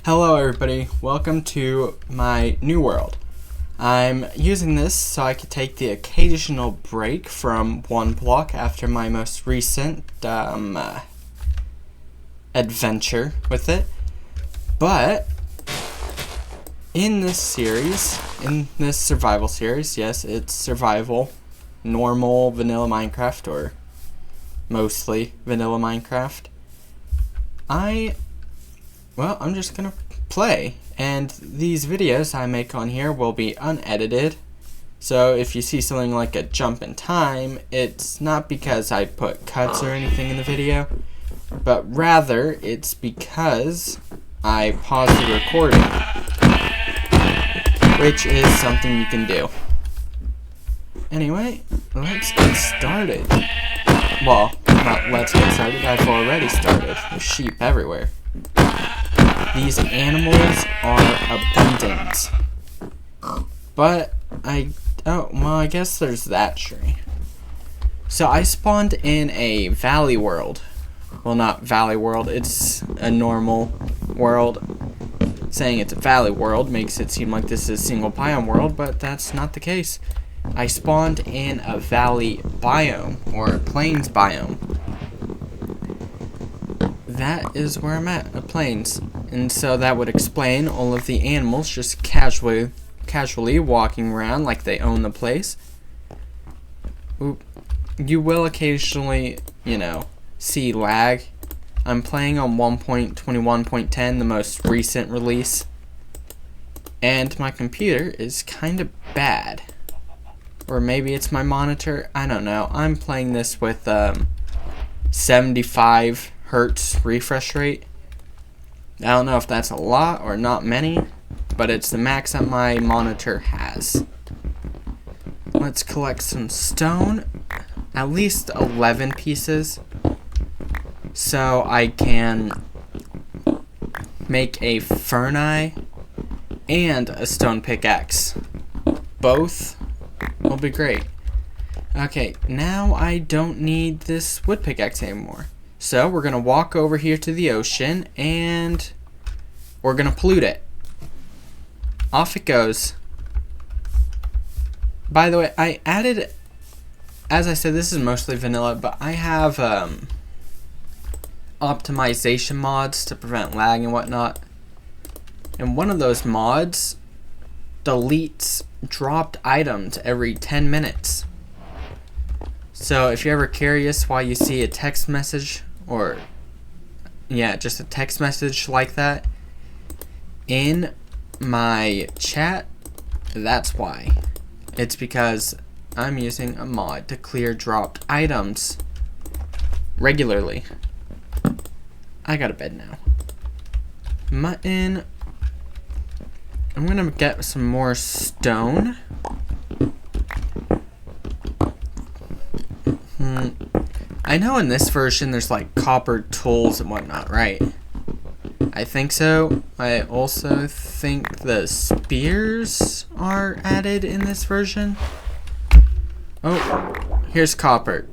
Hello everybody, welcome to my new world. I'm using this so I could take the occasional break from one block after my most recent adventure with it. But in this series, in this survival series, yes, it's survival, normal vanilla Minecraft, or mostly vanilla Minecraft, I'm just gonna play, and these videos I make on here will be unedited. So if you see something like a jump in time, it's not because I put cuts or anything in the video, but rather it's because I paused the recording, which is something you can do. Anyway, let's get started. Well, not let's get started, I've already started. There's sheep everywhere. These animals are abundant. But I guess there's that tree. So I spawned in a valley world. Well, not valley world, it's a normal world. Saying it's a valley world makes it seem like this is a single biome world, but that's not the case. I spawned in a valley biome, or a plains biome. That is where I'm at, a plains. And so that would explain all of the animals just casually walking around like they own the place. You will occasionally, see lag. I'm playing on 1.21.10, the most recent release. And my computer is kind of bad. Or maybe it's my monitor, I don't know. I'm playing this with 75 hertz refresh rate. I don't know if that's a lot or not many, but it's the max that my monitor has. Let's collect some stone, at least 11 pieces, so I can make a furnace and a stone pickaxe. Both will be great. Okay, now I don't need this wood pickaxe anymore. So we're going to walk over here to the ocean and we're going to pollute it. Off it goes. By the way, I added, as I said, this is mostly vanilla, but I have optimization mods to prevent lag and whatnot. And one of those mods deletes dropped items every 10 minutes. So if you're ever curious why you see a text message, or just a text message like that in my chat, that's why. It's because I'm using a mod to clear dropped items regularly. I got a bed now. Mutton. I'm gonna get some more stone. I know in this version there's like copper tools and whatnot, right? I think so. I also think the spears are added in this version. Oh, here's copper.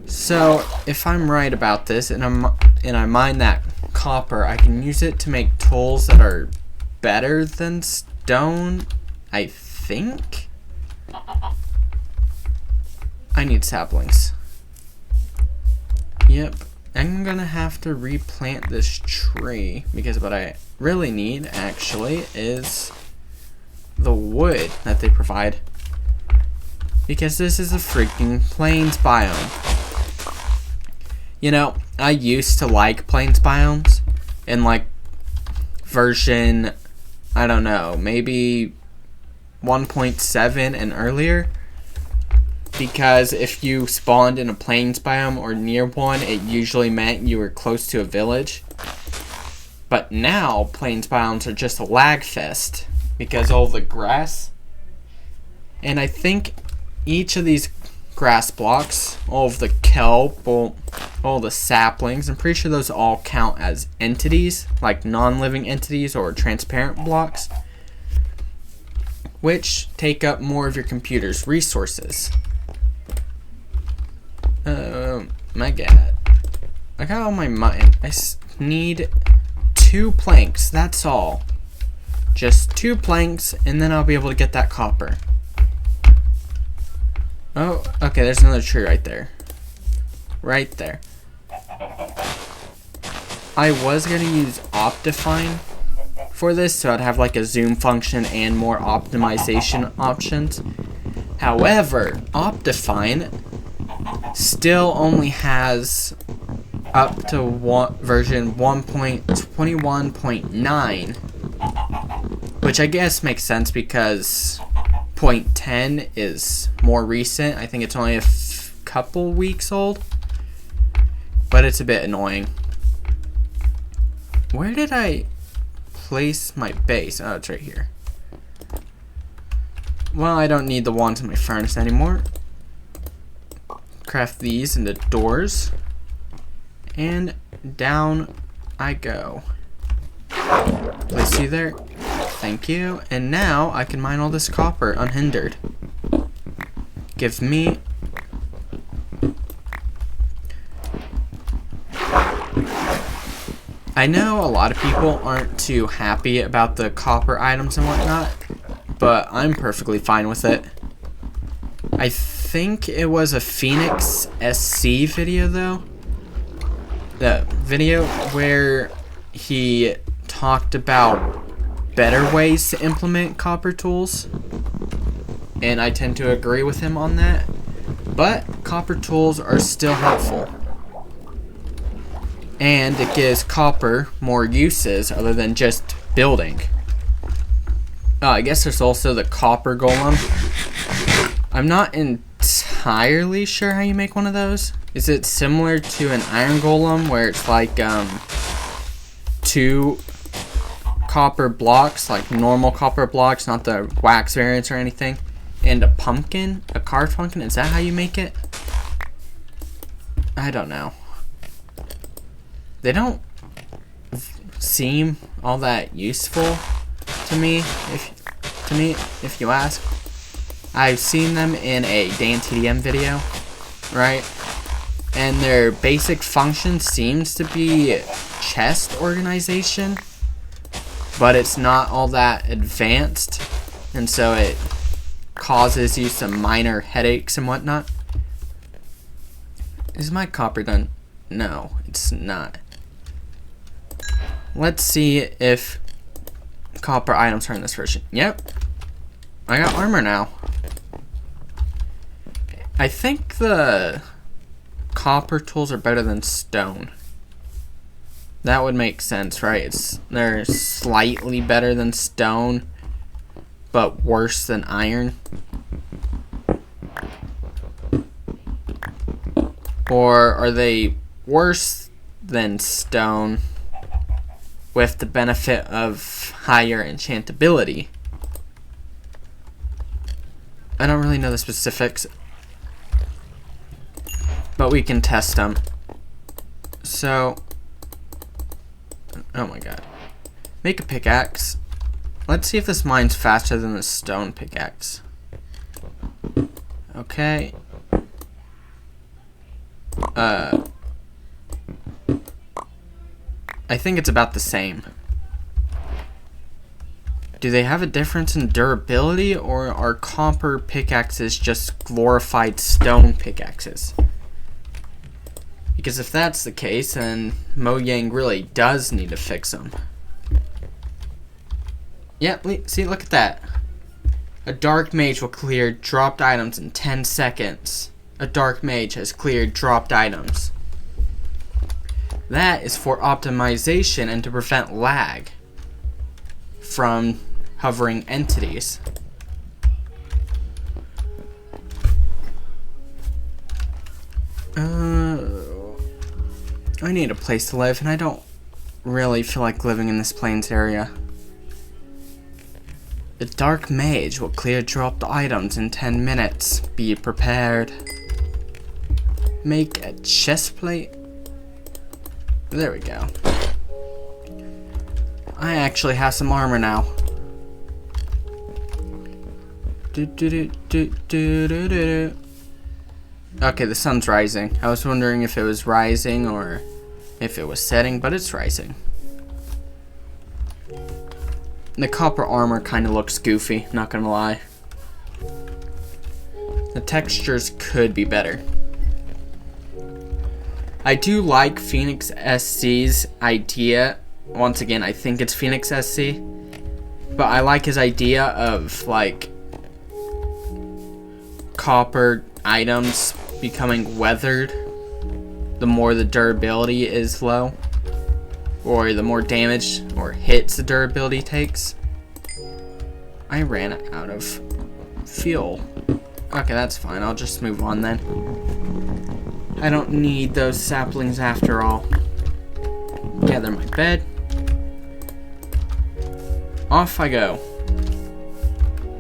So if I'm right about this and I mine that copper, I can use it to make tools that are better than stone, I think. I need saplings. Yep, I'm gonna have to replant this tree because what I really need actually is the wood that they provide, because this is a freaking plains biome. I used to like plains biomes in like version, I don't know, maybe 1.7 and earlier. Because if you spawned in a plains biome or near one, it usually meant you were close to a village. But now, plains biomes are just a lag fest because all the grass. And I think each of these grass blocks, all of the kelp, all the saplings, I'm pretty sure those all count as entities, like non-living entities or transparent blocks, which take up more of your computer's resources. My god. I got all my mutton. I need 2 planks, that's all. Just 2 planks, and then I'll be able to get that copper. Oh, okay, there's another tree right there. Right there. I was going to use Optifine for this, so I'd have like a zoom function and more optimization options. However, Optifine still only has up to version 1.21.9, which I guess makes sense because 0.10 is more recent. I think it's only a couple weeks old, but it's a bit annoying. Where did I place my base? Oh, it's right here. Well, I don't need the wands in my furnace anymore. Craft these into doors. And down I go. Place you there. Thank you. And now I can mine all this copper unhindered. Give me... I know a lot of people aren't too happy about the copper items and whatnot, but I'm perfectly fine with it. I think it was a Phoenix SC video though. The video where he talked about better ways to implement copper tools, and I tend to agree with him on that, but copper tools are still helpful. And it gives copper more uses other than just building. I guess there's also the copper golem. I'm not entirely sure how you make one of those. Is it similar to an iron golem where it's like 2 copper blocks, like normal copper blocks, not the wax variants or anything, and a pumpkin, a carved pumpkin? Is that how you make it? I don't know. They don't seem all that useful to me, if you ask. I've seen them in a Dan TDM video, right? And their basic function seems to be chest organization, but it's not all that advanced, and so it causes you some minor headaches and whatnot. Is my copper done? No, it's not. Let's see if copper items are in this version. Yep. I got armor now. I think the copper tools are better than stone. That would make sense, right? They're slightly better than stone, but worse than iron. Or are they worse than stone with the benefit of higher enchantability? I don't really know the specifics, but we can test them. So, oh my god. Make a pickaxe. Let's see if this mine's faster than the stone pickaxe. Okay. I think it's about the same. Do they have a difference in durability, or are copper pickaxes just glorified stone pickaxes? Because if that's the case, then Mojang really does need to fix them. Yeah, see, look at that. A dark mage will clear dropped items in 10 seconds. A dark mage has cleared dropped items. That is for optimization and to prevent lag from hovering entities. I need a place to live, and I don't really feel like living in this plains area. The dark mage will clear dropped items in 10 minutes. Be prepared. Make a chest plate. There we go. I actually have some armor now. Okay, the sun's rising. I was wondering if it was rising or if it was setting, but it's rising. The copper armor kind of looks goofy, not gonna lie. The textures could be better. I do like Phoenix SC's idea. Once again, I think it's Phoenix SC. But I like his idea of, like, copper items becoming weathered the more the durability is low. Or the more damage or hits the durability takes. I ran out of fuel. Okay, that's fine. I'll just move on then. I don't need those saplings after all. Gather my bed. Off I go.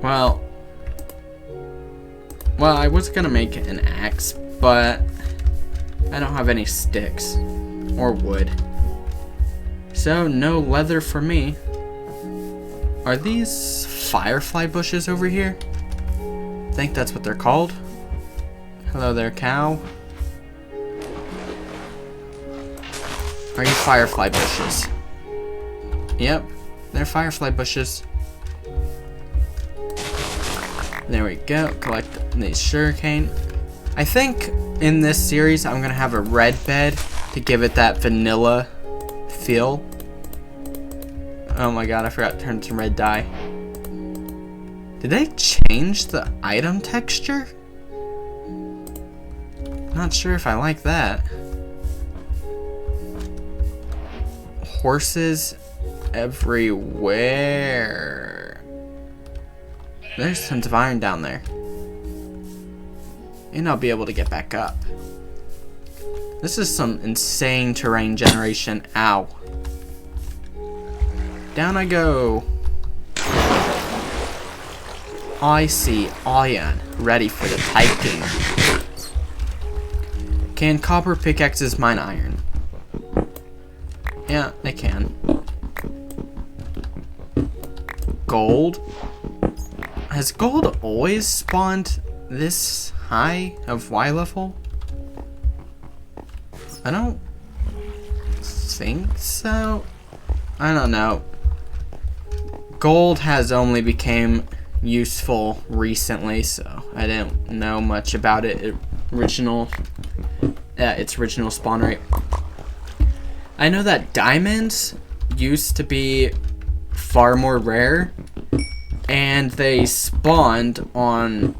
Well, I was gonna make an axe, but I don't have any sticks or wood. So, no leather for me. Are these firefly bushes over here? I think that's what they're called. Hello there, cow. Are you firefly bushes? Yep, they're firefly bushes. There we go. Collect these sugarcane. I think in this series I'm gonna have a red bed to give it that vanilla feel. Oh my god, I forgot to turn some red dye. Did they change the item texture? Not sure if I like that. Horses everywhere. There's tons of iron down there. And I'll be able to get back up. This is some insane terrain generation. Ow. Down I go. I see iron. Ready for the taking. Can copper pickaxes mine iron? Yeah, they can. Gold? Has gold always spawned this high of Y level? I don't think so. I don't know. Gold has only become useful recently, so I didn't know much about its original spawn rate. I know that diamonds used to be far more rare, and they spawned on,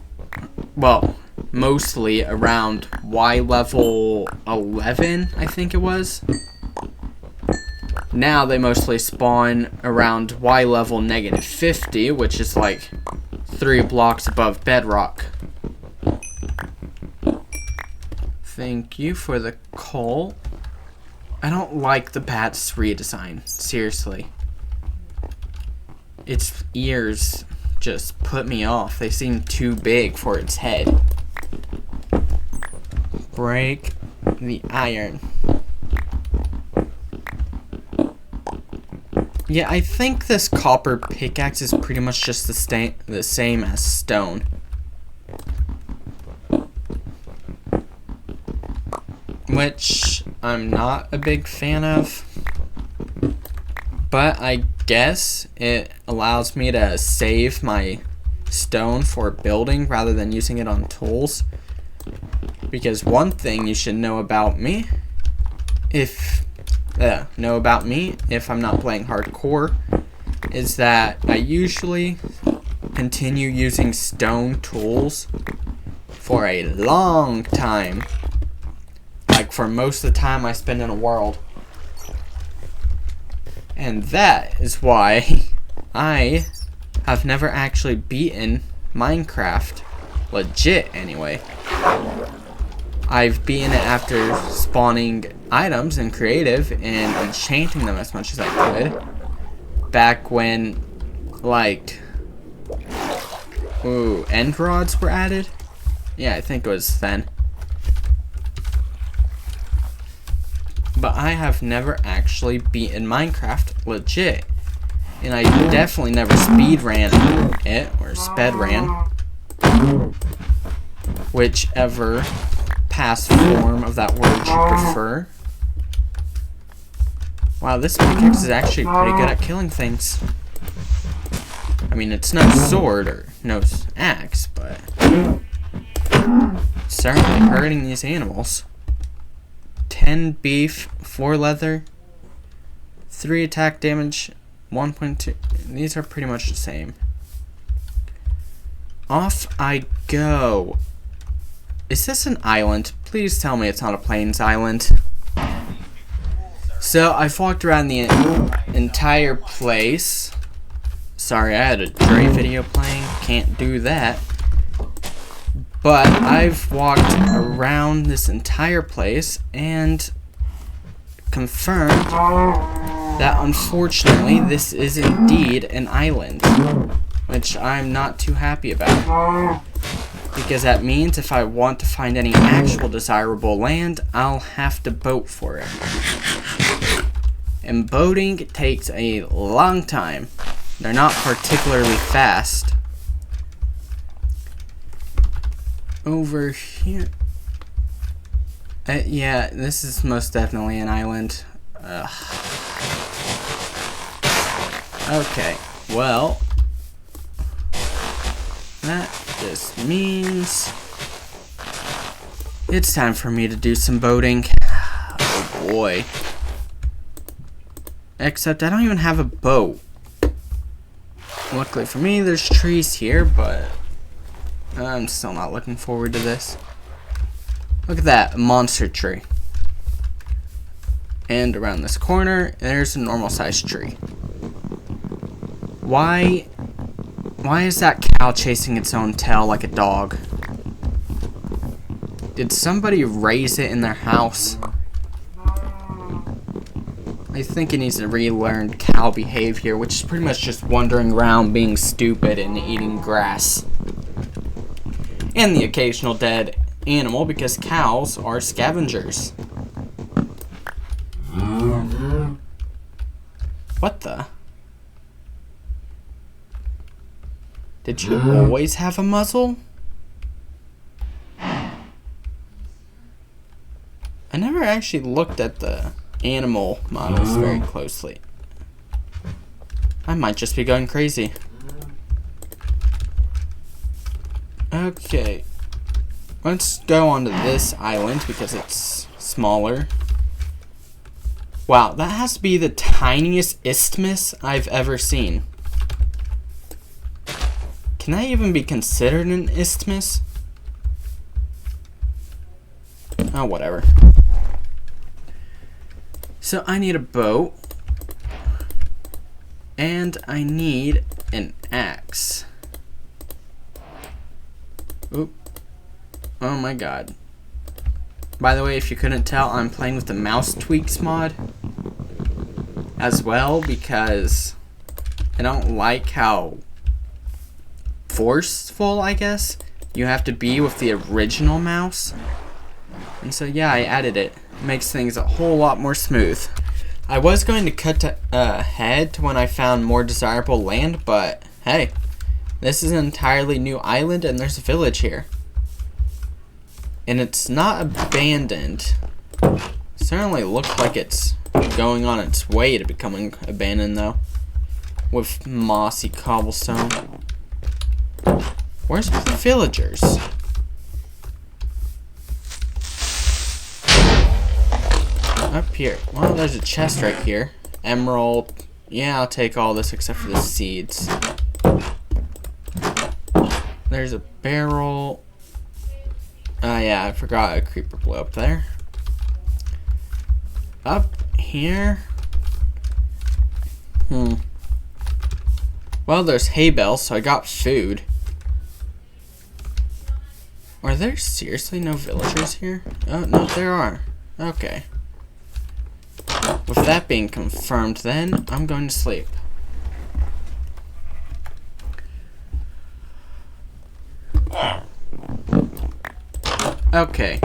well, mostly around Y level 11, I think it was. Now they mostly spawn around Y level -50, which is like 3 blocks above bedrock. Thank you for the coal. I don't like the bat's redesign, seriously. Its ears just put me off. They seem too big for its head. Break the iron. Yeah, I think this copper pickaxe is pretty much just the same as stone. Which I'm not a big fan of. But I guess it allows me to save my stone for building rather than using it on tools. Because one thing you should know about me, if I'm not playing hardcore, is that I usually continue using stone tools for a long time. Like for most of the time I spend in a world. And that is why I have never actually beaten Minecraft. Legit, anyway. I've beaten it after spawning items in creative and enchanting them as much as I could. Back when, like, end rods were added? Yeah, I think it was then. But I have never actually beaten Minecraft legit. And I definitely never speed ran it, or sped ran. Whichever past form of that word you prefer. Wow, this pickaxe is actually pretty good at killing things. I mean, it's no sword or no axe, but it's certainly hurting these animals. 10 beef, 4 leather, 3 attack damage, 1.2. These are pretty much the same. Off I go. Is this an island? Please tell me it's not a plains island. So I've walked around the entire place. Sorry, I had a Dre video playing. Can't do that. But I've walked around this entire place and confirmed that unfortunately this is indeed an island, which I'm not too happy about. Because that means if I want to find any actual desirable land, I'll have to boat for it. And boating takes a long time. They're not particularly fast. Over here. Yeah, this is most definitely an island. Okay, well, that just means it's time for me to do some boating. Oh boy. Except I don't even have a boat. Luckily for me, there's trees here, but I'm still not looking forward to this. Look at that, a monster tree. And around this corner, there's a normal sized tree. Why is that cow chasing its own tail like a dog? Did somebody raise it in their house? I think it needs to relearn cow behavior, which is pretty much just wandering around being stupid and eating grass. And the occasional dead animal, because cows are scavengers. What the? Did you always have a muzzle? I never actually looked at the animal models very closely. I might just be going crazy. Okay. Let's go on to this island because it's smaller. Wow, that has to be the tiniest isthmus I've ever seen. Can that even be considered an isthmus? Oh, whatever. So I need a boat. And I need an axe. Oop. Oh my god. By the way, if you couldn't tell, I'm playing with the mouse tweaks mod as well, because I don't like how forceful, I guess, you have to be with the original mouse. And so yeah, I added it. It makes things a whole lot more smooth. I was going to cut ahead to when I found more desirable land, but hey, this is an entirely new island and there's a village here. And it's not abandoned. Certainly looks like it's going on its way to becoming abandoned though. With mossy cobblestone. Where's the villagers? Up here. Well, there's a chest right here. Emerald. Yeah, I'll take all this except for the seeds. There's a barrel. Yeah, I forgot a creeper blew up there. Up here. Well, there's hay bales, so I got food. Are there seriously no villagers here? Oh, no, there are. Okay. With that being confirmed, then, I'm going to sleep. Okay.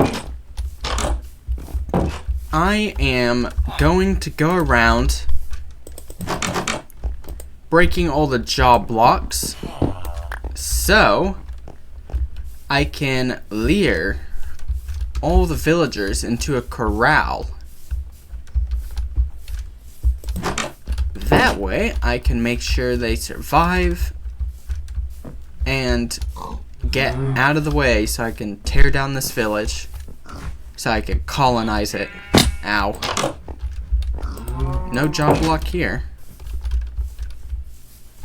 I am going to go around breaking all the job blocks so I can lure all the villagers into a corral. way, I can make sure they survive and get out of the way so I can tear down this village so I can colonize it. Ow. No job block here.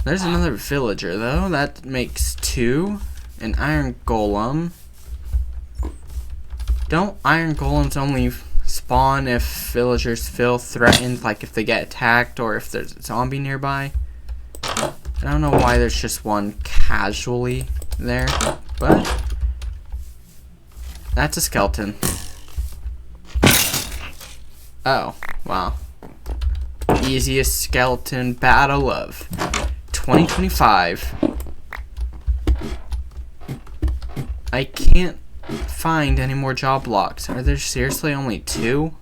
There's another villager, though. That makes 2. An iron golem. Don't iron golems only spawn if villagers feel threatened, like if they get attacked or if there's a zombie nearby? I don't know why there's just one casually there, but that's a skeleton. Oh, wow. Easiest skeleton battle of 2025. I can't find any more job blocks. Are there seriously only 2?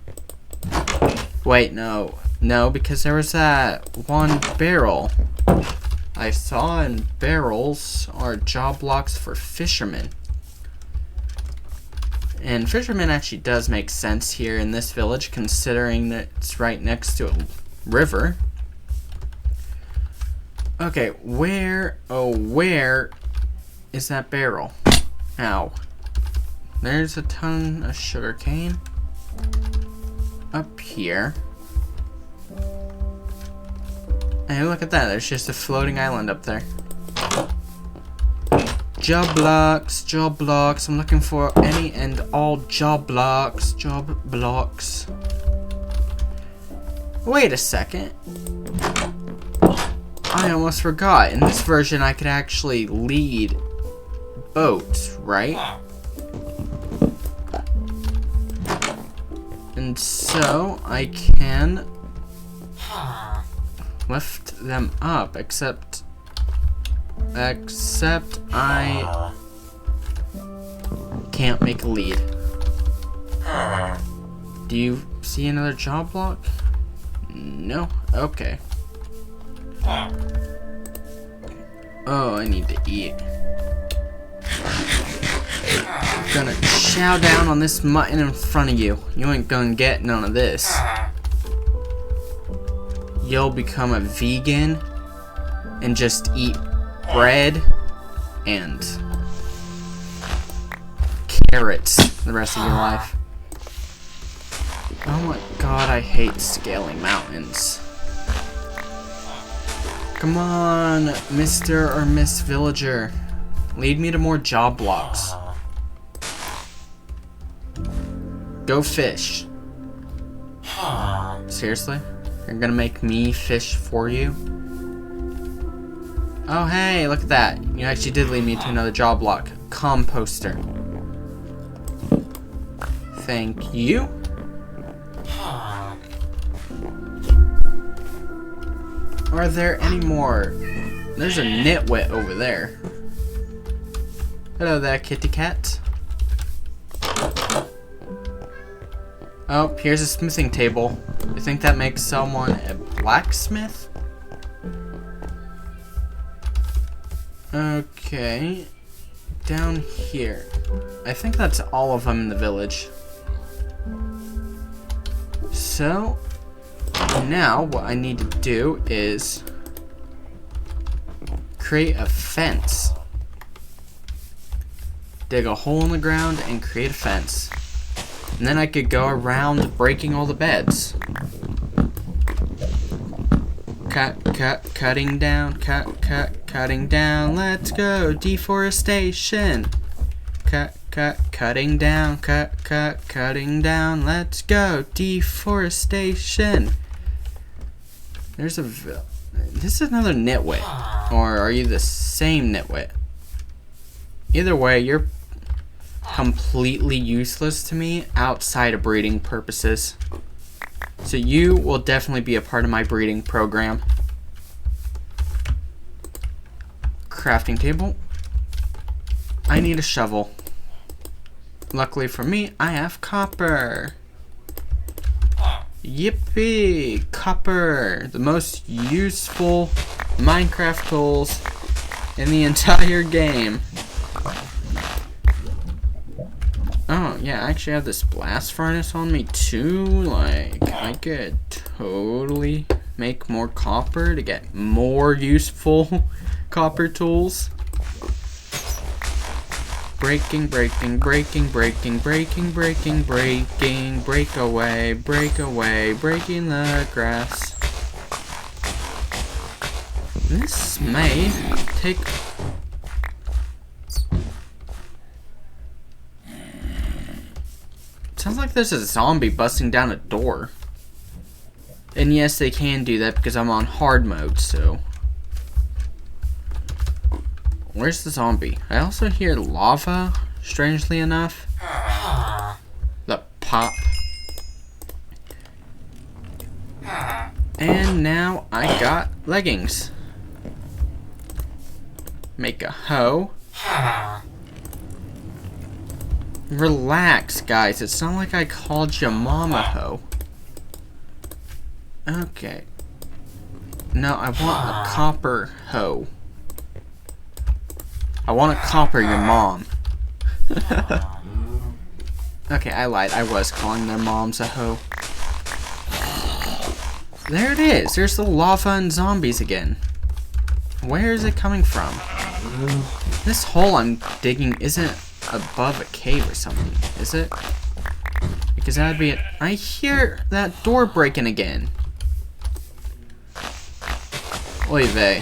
Wait, no. No, because there was that one barrel I saw, and barrels are job blocks for fishermen. And fishermen actually does make sense here in this village, considering that it's right next to a river. Okay, where is that barrel? Ow. There's a ton of sugar cane up here. Hey, look at that. There's just a floating island up there. Job blocks, job blocks. I'm looking for any and all job blocks, job blocks. Wait a second. I almost forgot. In this version, I could actually lead boats, right? And so I can lift them up, except I can't make a lead. Do you see another job block? No? Okay. Oh, I need to eat. I'm gonna chow down on this mutton in front of you. You ain't gonna get none of this. You'll become a vegan and just eat bread and carrots the rest of your life. Oh my god, I hate scaling mountains. Come on, Mr. or Miss Villager. Lead me to more job blocks. Go fish. Seriously? You're gonna make me fish for you? Oh hey, look at that. You actually did lead me to another job block. Composter. Thank you. Are there any more? There's a nitwit over there. Hello there, kitty cat. Oh, here's a smithing table. You think that makes someone a blacksmith? Okay. Down here. I think that's all of them in the village. So, now what I need to do is create a fence. Dig a hole in the ground and create a fence. And then I could go around breaking all the beds. Cutting down, cutting down, let's go, deforestation. Cutting down, cutting down, let's go, deforestation. This is another nitwit. Or are you the same nitwit? Either way, you're completely useless to me outside of breeding purposes. So you will definitely be a part of my breeding program. Crafting table. I need a shovel. Luckily for me, I have copper. Yippee! Copper! The most useful Minecraft tools in the entire game. Oh, yeah, I actually have this blast furnace on me too. Like, I could totally make more copper to get more useful copper tools. Breaking, breaking, breaking, breaking, breaking, breaking, breaking, break away, breaking the grass. This may take... Sounds like there's a zombie busting down a door. And yes, they can do that because I'm on hard mode, so... Where's the zombie? I also hear lava, strangely enough. The pop. And now I got leggings. Make a hoe. Relax, guys. It's not like I called you mama hoe. Okay. No, I want a copper hoe. I want to copper your mom. Okay, I lied. I was calling their moms a hoe. There it is. There's the lava and zombies again. Where is it coming from? This hole I'm digging isn't above a cave or something, is it? Because that'd be it. I hear that door breaking again. Oy vey.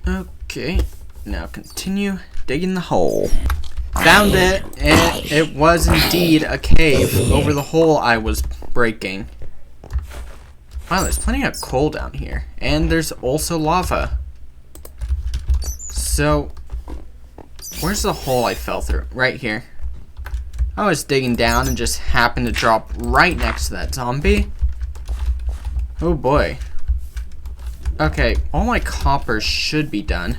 Okay, now continue digging the hole. Found it! It was indeed a cave over the hole I was breaking. Wow, there's plenty of coal down here. And there's also lava. So, where's the hole I fell through? Right here. I was digging down and just happened to drop right next to that zombie. Oh boy. Okay, all my copper should be done.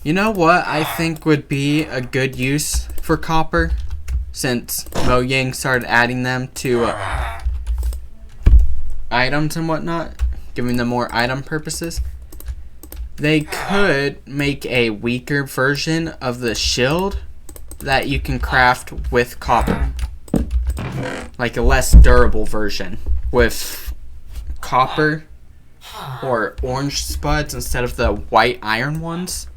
You know what I think would be a good use for copper? Since Mojang started adding them to items and whatnot, giving them more item purposes. They could make a weaker version of the shield that you can craft with copper. Like a less durable version with copper or orange spuds instead of the white iron ones.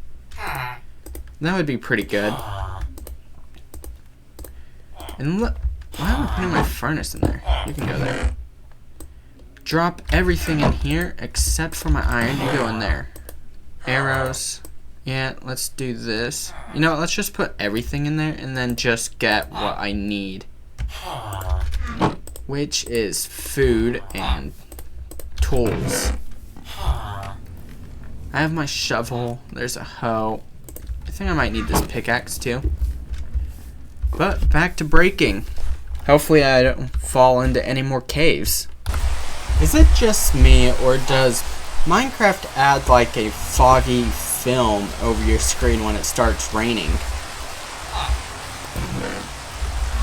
That would be pretty good. And look, why am I putting my furnace in there? You can go there. Drop everything in here except for my iron. You go in there. Arrows. Yeah, let's do this. You know what, let's just put everything in there and then just get what I need. Which is food and tools. I have my shovel. There's a hoe. I think I might need this pickaxe too. But back to breaking. Hopefully I don't fall into any more caves. Is it just me, or does Minecraft add like a foggy film over your screen when it starts raining?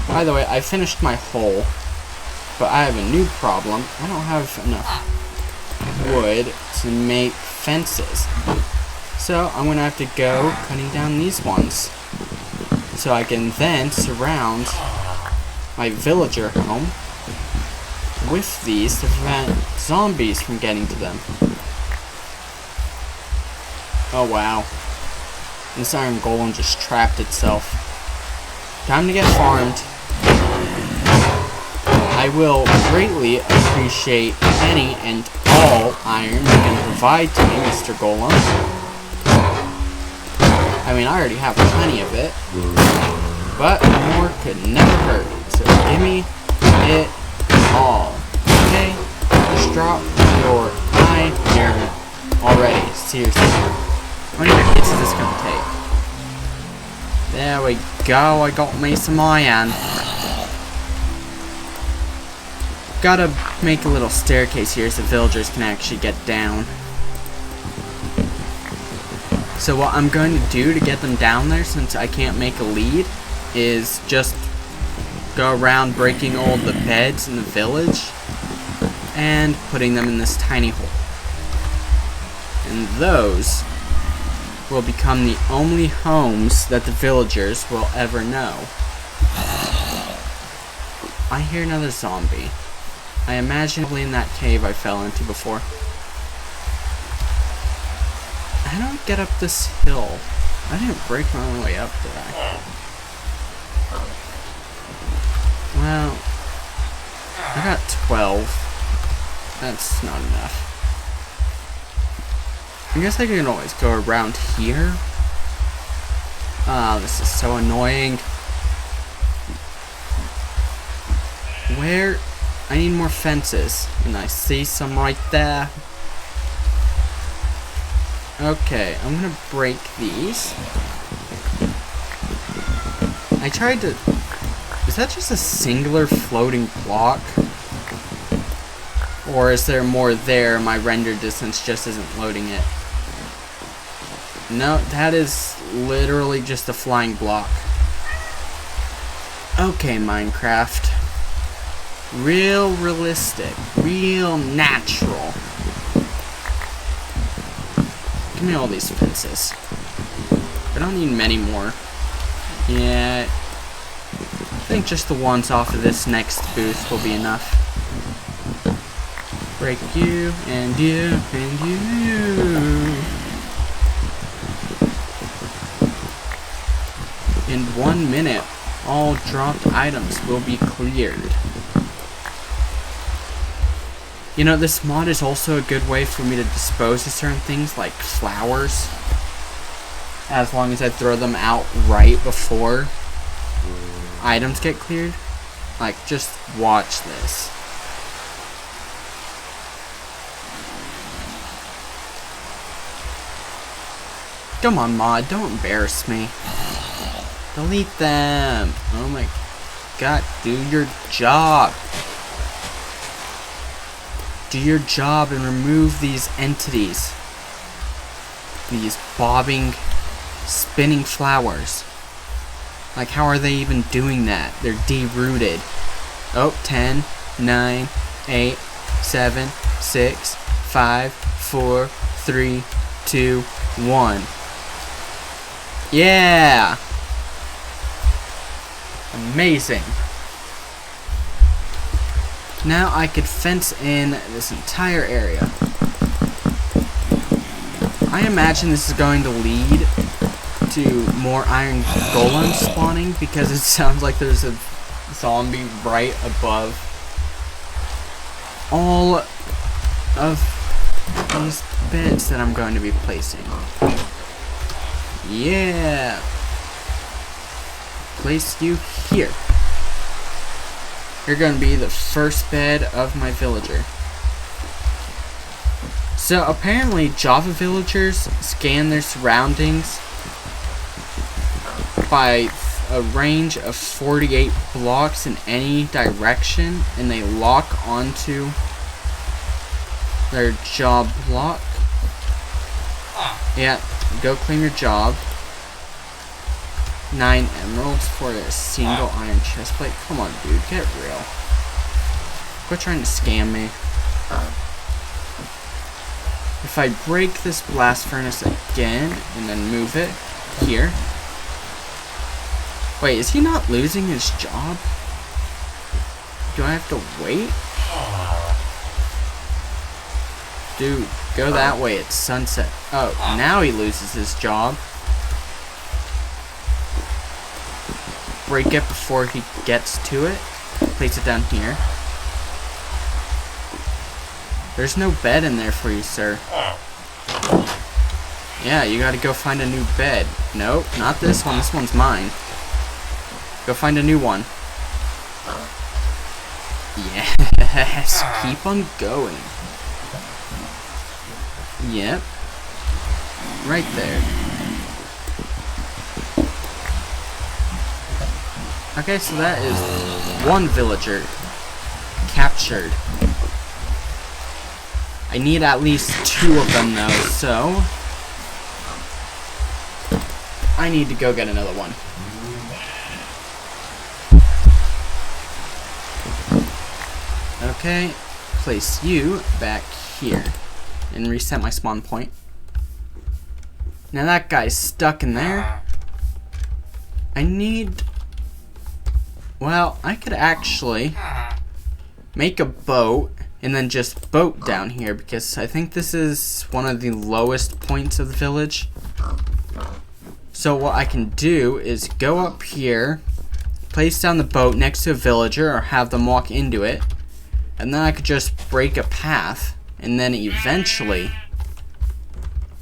By the way, I finished my hole, but I have a new problem. I don't have enough wood to make fences. So I'm gonna have to go cutting down these ones so I can then surround my villager home with these to prevent zombies from getting to them. Oh wow. This iron golem just trapped itself. Time to get farmed. I will greatly appreciate any and all iron you can provide to me, Mr. Golem. I mean, I already have plenty of it, but more could never hurt. So give me it all. Okay? Just drop your iron already. Seriously. How many more hits is this gonna take? There we go. I got me some iron. Gotta make a little staircase here so villagers can actually get down. So what I'm going to do to get them down there, since I can't make a lead, is just go around breaking all the beds in the village and putting them in this tiny hole. And those will become the only homes that the villagers will ever know. I hear another zombie. I imagine probably in that cave I fell into before. I don't get up this hill. I didn't break my own way up, did I? Well, I got 12. That's not enough. I guess I can always go around here. Ah, this is so annoying. Where? I need more fences. And I see some right there. Okay, I'm gonna break these. I tried to... Is that just a singular floating block? Or is there more there? My render distance just isn't loading it. No, that is literally just a flying block. Okay, Minecraft. Real realistic. Real natural. Give me all these fences. I don't need many more. Yeah. I think just the ones off of this next booth will be enough. Break you, and you, and you. In 1 minute, all dropped items will be cleared. You know, this mod is also a good way for me to dispose of certain things like flowers. As long as I throw them out right before items get cleared. Like, just watch this. Come on, mod, don't embarrass me. Delete them. Oh my god, do your job. Do your job and remove these entities. These bobbing, spinning flowers. Like, how are they even doing that? They're derooted. Oh, 10, 9, 8, 7, 6, 5, 4, 3, 2, 1. Yeah! Amazing. Now I could fence in this entire area. I imagine this is going to lead to more iron golems spawning because it sounds like there's a zombie right above all of these beds that I'm going to be placing. Yeah. Place you here. You're going to be the first bed of my villager. So apparently Java villagers scan their surroundings by a range of 48 blocks in any direction, and they lock onto their job block. Yeah, go claim your job. 9 emeralds for a single iron chestplate. Come on, dude, get real. Quit trying to scam me. If I break this blast furnace again and then move it here. Wait, is he not losing his job? Do I have to wait? Dude, go that way. It's sunset. Oh, now he loses his job. Break it before he gets to it. Place it down here. There's no bed in there for you, sir. Yeah, you gotta go find a new bed. Nope, not this one. This one's mine. Go find a new one. Yes, keep on going. Yep. Right there. Okay, so that is one villager captured. I need at least 2 of them though, so I need to go get another one. Okay, place you back here and reset my spawn point. Now that guy's stuck in there. I need Well, I could actually make a boat and then just boat down here, because I think this is one of the lowest points of the village. So what I can do is go up here, place down the boat next to a villager or have them walk into it, and then I could just break a path, and then eventually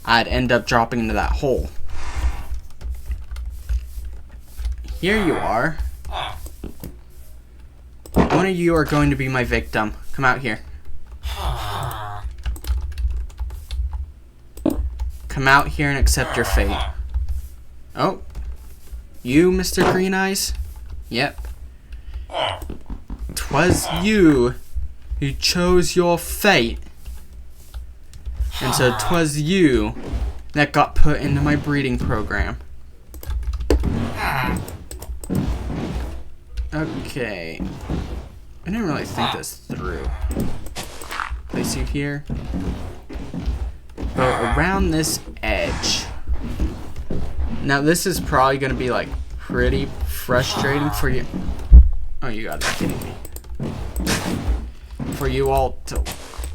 I'd end up dropping into that hole. Here you are. One of you are going to be my victim. Come out here. Come out here and accept your fate. Oh. You, Mr. Green Eyes? Yep. 'Twas you who chose your fate. And so 'twas you that got put into my breeding program. Okay. I didn't really think this through. Place you here. But around this edge. Now this is probably going to be like pretty frustrating for you. Oh, you gotta be kidding me. For you all to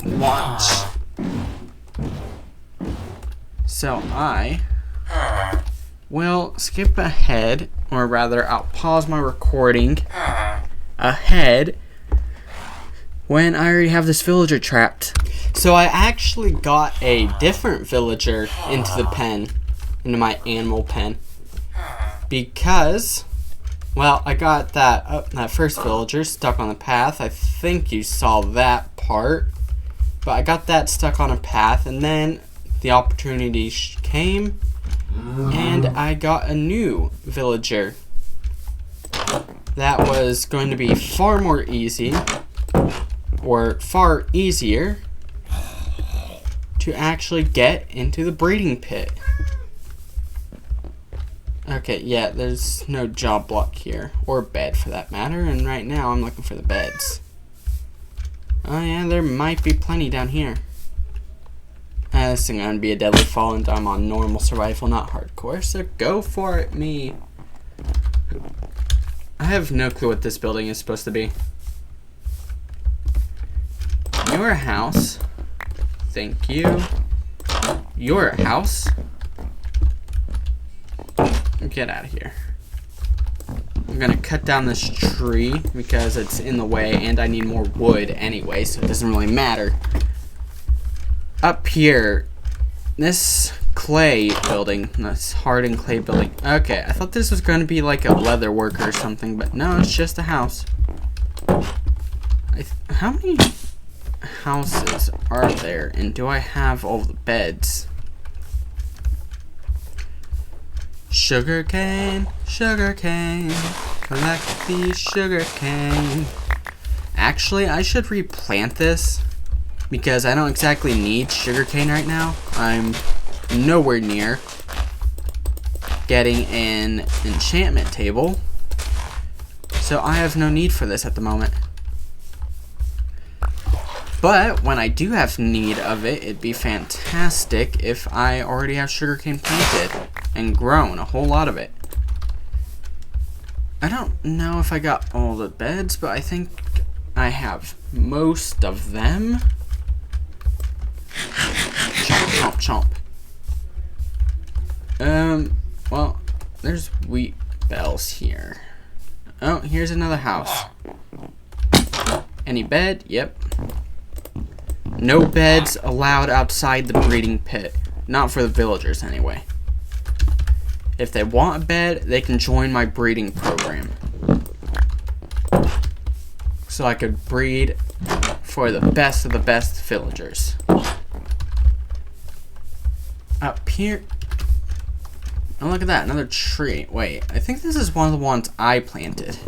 watch. So I will skip ahead, or rather I'll pause my recording ahead when I already have this villager trapped. So I actually got a different villager into the pen, into my animal pen, because, well, I got that first villager stuck on the path. I think you saw that part, but I got that stuck on a path, and then the opportunity came, and I got a new villager that was going to be far more easy, or far easier, to actually get into the breeding pit. Okay, yeah, there's no job block here, or bed for that matter, and right now I'm looking for the beds. Oh yeah, there might be plenty down here. This is going to be a deadly fall, and I'm on normal survival, not hardcore, so go for it, me. I have no clue what this building is supposed to be. Your house. Thank you. Your house. Get out of here. I'm going to cut down this tree because it's in the way, and I need more wood anyway, so it doesn't really matter. Up here, this clay building, this hardened clay building. Okay, I thought this was going to be like a leather worker or something, but no, it's just a house. How many houses are there, and do I have all the beds? Sugarcane, sugarcane, collect the sugarcane. Actually, I should replant this, because I don't exactly need sugarcane right now. I'm nowhere near getting an enchantment table, so I have no need for this at the moment. But when I do have need of it, it'd be fantastic if I already have sugarcane planted and grown, a whole lot of it. I don't know if I got all the beds, but I think I have most of them. Chomp, chomp, chomp. Well, there's wheat bells here. Oh, here's another house. Any bed? Yep. No beds allowed outside the breeding pit. Not for the villagers, anyway. If they want a bed, they can join my breeding program. So I could breed for the best of the best villagers. Up here. Oh, look at that. Another tree. Wait, I think this is one of the ones I planted.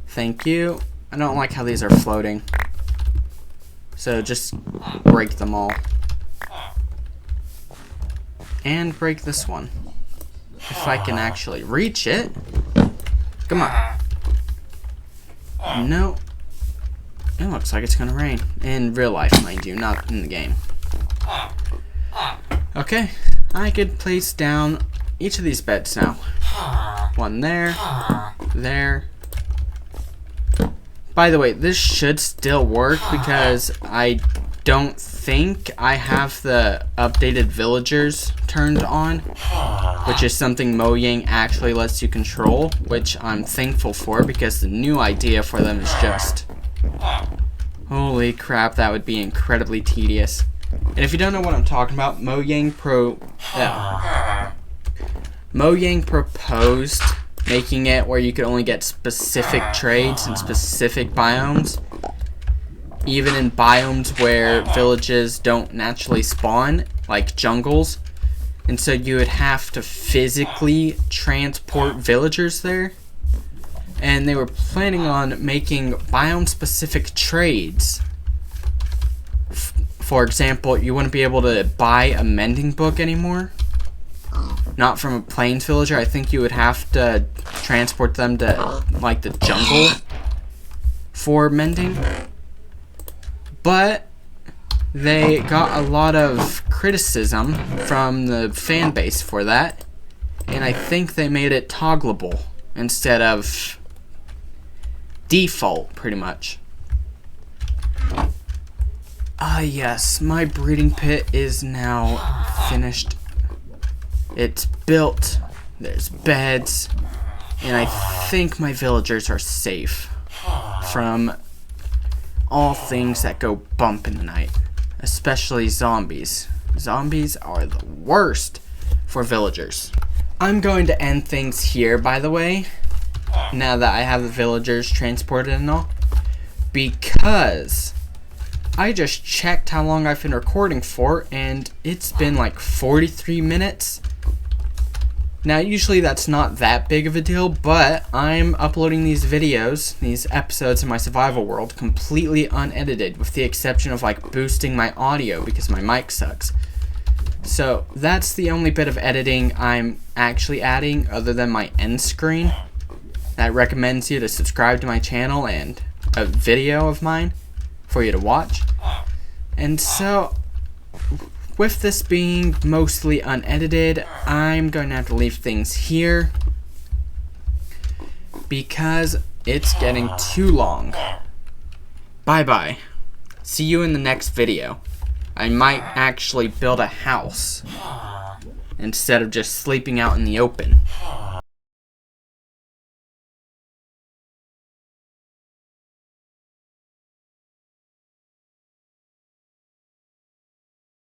Thank you. I don't like how these are floating. So just break them all. And break this one. If I can actually reach it. Come on. No. It looks like it's gonna rain. In real life, mind you, not in the game. Okay. I could place down each of these beds now. One there. There. By the way, this should still work because I don't think I have the updated villagers turned on, which is something Mojang actually lets you control, which I'm thankful for because the new idea for them is just... holy crap, that would be incredibly tedious. And if you don't know what I'm talking about, Mojang proposed making it where you could only get specific trades in specific biomes, even in biomes where villages don't naturally spawn, like jungles. And so you would have to physically transport villagers there. And they were planning on making biome-specific trades. For example, you wouldn't be able to buy a mending book anymore. Not from a plains villager. I think you would have to transport them to, like, the jungle for mending. But they got a lot of criticism from the fan base for that. And I think they made it toggleable instead of default, pretty much. Ah, yes, my breeding pit is now finished. It's built, there's beds, and I think my villagers are safe from all things that go bump in the night, especially zombies. Zombies are the worst for villagers. I'm going to end things here, by the way, now that I have the villagers transported and all, because I just checked how long I've been recording for, and it's been like 43 minutes. Now, usually that's not that big of a deal, but I'm uploading these videos, these episodes in my survival world, completely unedited, with the exception of like boosting my audio because my mic sucks. So that's the only bit of editing I'm actually adding other than my end screen that recommends you to subscribe to my channel and a video of mine for you to watch. And so, with this being mostly unedited, I'm going to have to leave things here because it's getting too long. Bye bye. See you in the next video. I might actually build a house instead of just sleeping out in the open.